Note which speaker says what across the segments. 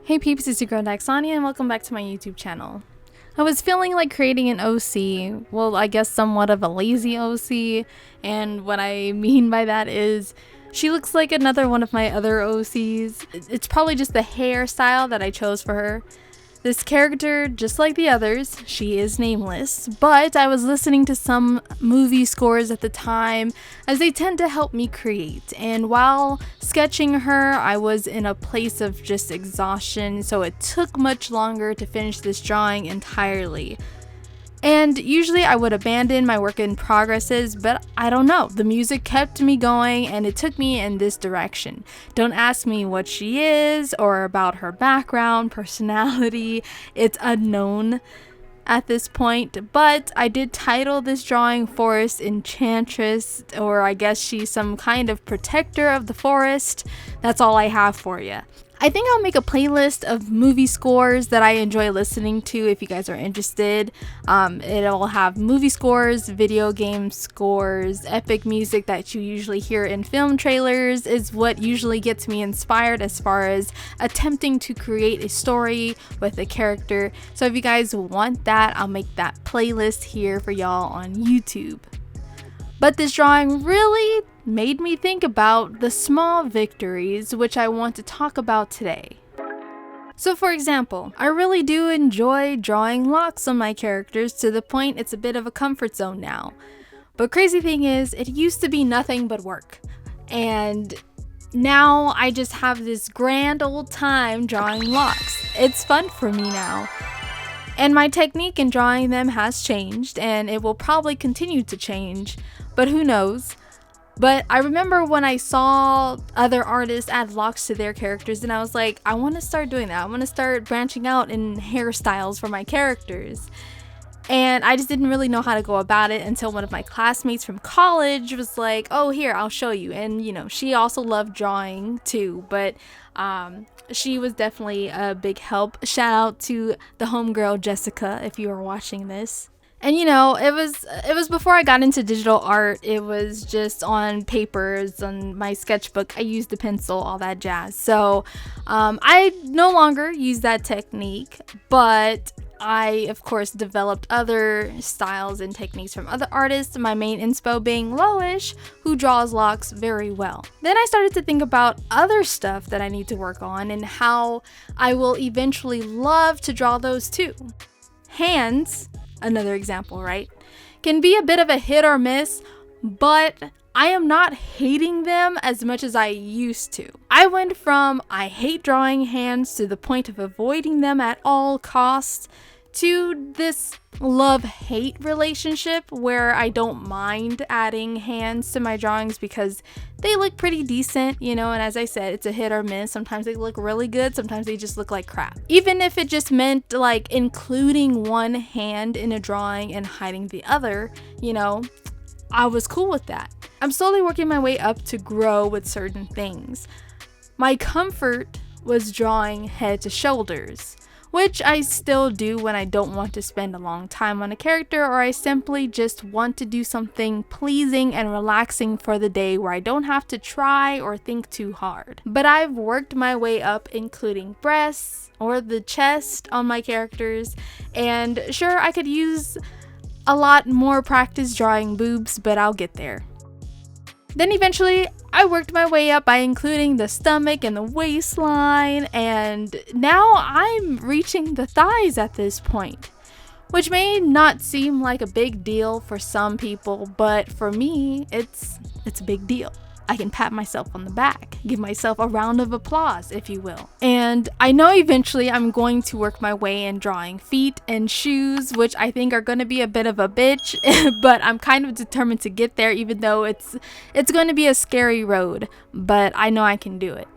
Speaker 1: Hey peeps, it's your girl Daxaniart and welcome back to my YouTube channel. I was feeling like creating an OC, well I guess somewhat of a lazy OC, and what I mean by that is she looks like another one of my other OCs. It's probably just the hairstyle that I chose for her. This character, just like the others, she is nameless, but I was listening to some movie scores at the time as they tend to help me create, and while sketching her I was in a place of just exhaustion, so it took much longer to finish this drawing entirely. And usually I would abandon my work in progresses, but I don't know, the music kept me going and it took me in this direction. Don't ask me what she is or about her background, personality, it's unknown at this point, but I did title this drawing Forest Enchantress, or I guess she's some kind of protector of the forest. That's all I have for you. I think I'll make a playlist of movie scores that I enjoy listening to if you guys are interested. It'll have movie scores, video game scores, epic music that you usually hear in film trailers is what usually gets me inspired as far as attempting to create a story with a character. So if you guys want that, I'll make that playlist here for y'all on YouTube. But this drawing really made me think about the small victories, which I want to talk about today. So for example, I really do enjoy drawing locks on my characters to the point it's a bit of a comfort zone now. But crazy thing is, it used to be nothing but work. And now I just have this grand old time drawing locks. It's fun for me now. And my technique in drawing them has changed, and it will probably continue to change, but who knows. But I remember when I saw other artists add locks to their characters and I was like, I want to start doing that. I want to start branching out in hairstyles for my characters. And I just didn't really know how to go about it until one of my classmates from college was like, oh, here, I'll show you. And, you know, she also loved drawing too, but she was definitely a big help. Shout out to the homegirl Jessica if you are watching this. And you know, it was before I got into digital art. It was just on papers, on my sketchbook. I used the pencil, all that jazz. So I no longer use that technique, but I of course developed other styles and techniques from other artists, my main inspo being Loish, who draws locks very well. Then I started to think about other stuff that I need to work on and how I will eventually love to draw those too. Hands, another example, right? Can be a bit of a hit or miss, but I am not hating them as much as I used to. I went from I hate drawing hands to the point of avoiding them at all costs to this love-hate relationship where I don't mind adding hands to my drawings because they look pretty decent, you know, and as I said, it's a hit or miss. Sometimes they look really good, sometimes they just look like crap. Even if it just meant like including one hand in a drawing and hiding the other, you know, I was cool with that. I'm slowly working my way up to grow with certain things. My comfort was drawing head to shoulders, which I still do when I don't want to spend a long time on a character or I simply just want to do something pleasing and relaxing for the day where I don't have to try or think too hard. But I've worked my way up including breasts or the chest on my characters, and sure, I could use a lot more practice drawing boobs, but I'll get there. Then eventually, I worked my way up by including the stomach and the waistline, and now I'm reaching the thighs at this point, which may not seem like a big deal for some people, but for me, it's a big deal. I can pat myself on the back, give myself a round of applause, if you will. And I know eventually I'm going to work my way in drawing feet and shoes, which I think are going to be a bit of a bitch, but I'm kind of determined to get there, even though it's going to be a scary road, but I know I can do it.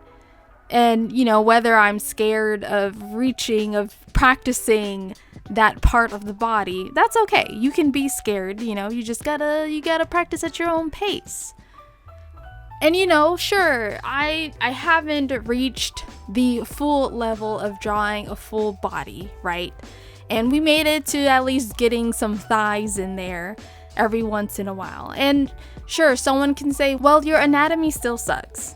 Speaker 1: And, you know, whether I'm scared of reaching, of practicing that part of the body, that's okay. You can be scared, you know, you gotta practice at your own pace. And you know, sure, I haven't reached the full level of drawing a full body, right? And we made it to at least getting some thighs in there every once in a while. And sure, someone can say, well, your anatomy still sucks.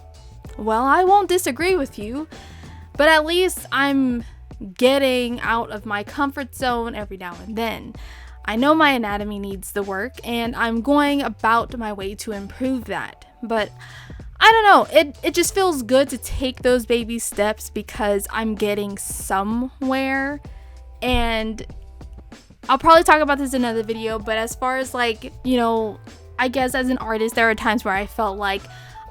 Speaker 1: Well, I won't disagree with you, but at least I'm getting out of my comfort zone every now and then. I know my anatomy needs the work, and I'm going about my way to improve that. But I don't know, it just feels good to take those baby steps because I'm getting somewhere. And I'll probably talk about this in another video, but as far as like, you know, I guess as an artist, there are times where I felt like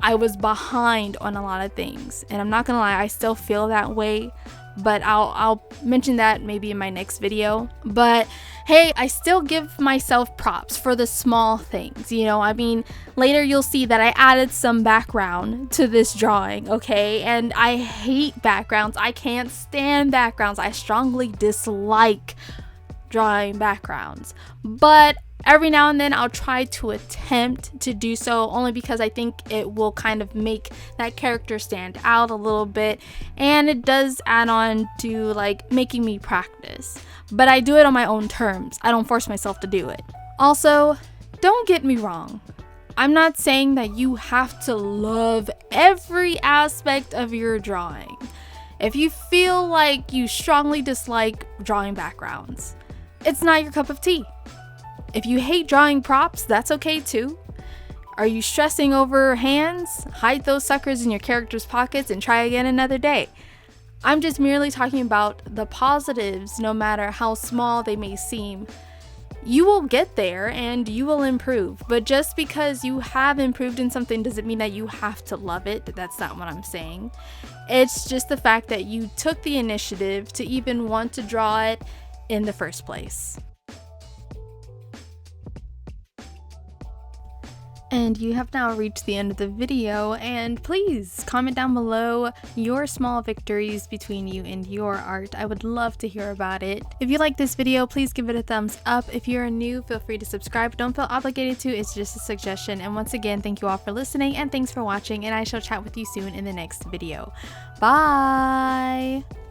Speaker 1: I was behind on a lot of things. And I'm not gonna lie, I still feel that way, but I'll mention that maybe in my next video. But hey, I still give myself props for the small things, you know. I mean, later you'll see that I added some background to this drawing, okay? And I hate backgrounds. I can't stand backgrounds. I strongly dislike drawing backgrounds. But every now and then I'll try to attempt to do so, only because I think it will kind of make that character stand out a little bit, and it does add on to like making me practice. But I do it on my own terms. I don't force myself to do it. Also, don't get me wrong. I'm not saying that you have to love every aspect of your drawing. If you feel like you strongly dislike drawing backgrounds, it's not your cup of tea. If you hate drawing props, that's okay too. Are you stressing over hands? Hide those suckers in your character's pockets and try again another day. I'm just merely talking about the positives, no matter how small they may seem. You will get there and you will improve, but just because you have improved in something doesn't mean that you have to love it. That's not what I'm saying. It's just the fact that you took the initiative to even want to draw it in the first place. And you have now reached the end of the video, and please comment down below your small victories between you and your art. I would love to hear about it. If you like this video, please give it a thumbs up. If you're new, feel free to subscribe. Don't feel obligated to, it's just a suggestion. And once again, thank you all for listening, and thanks for watching, and I shall chat with you soon in the next video. Bye!